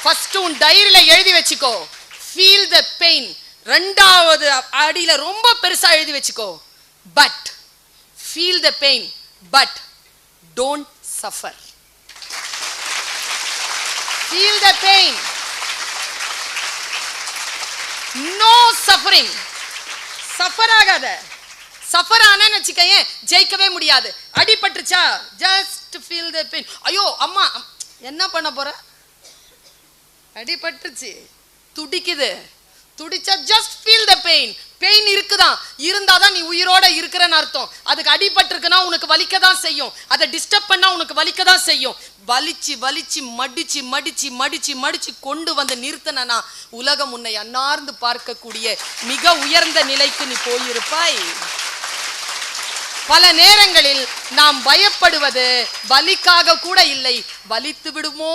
First உன் டைரியில எழுதி வச்சுக்கோ, ஃபீல் த பெயின். ரெண்டாவது அடியில ரொம்ப பெருசா எழுதி வச்சுக்கோ, but feel the pain but don't suffer. Feel the pain, no suffering. Suffer ஆகாத. சஃபர் ஆனேன்னு வச்சுக்கயே ஜெயிக்கவே முடியாது. அடிபட்டுச்சா, ஜஸ்ட் ஃபீல் த பெயின். ஐயோ அம்மா, என்ன பண்ண போற? அடிபட்டுச்சு, துடிக்குது, துடிச்சா just feel the pain. Pain இருக்குதான், இருந்தாதான் நீ உயிரோட இருக்கிறன்னு அர்த்தம். அதுக்கு அடிபட்டிருக்குன்னா உனக்கு வலிக்க தான் செய்யும். அதை டிஸ்டர்ப் பண்ணா உனக்கு வலிக்க தான் செய்யும். வலிச்சு வலிச்சு மடிச்சு மடிச்சு மடிச்சு மடிச்சு கொண்டு வந்து நிறுத்தினா உலகம் உன்னை அன்னார்ந்து பார்க்கக்கூடிய மிக உயர்ந்த நிலைக்கு நீ போயிருப்பாய். பல நேரங்களில் நாம் பயப்படுவது வலிக்காக கூட இல்லை, வலித்து விடுமோ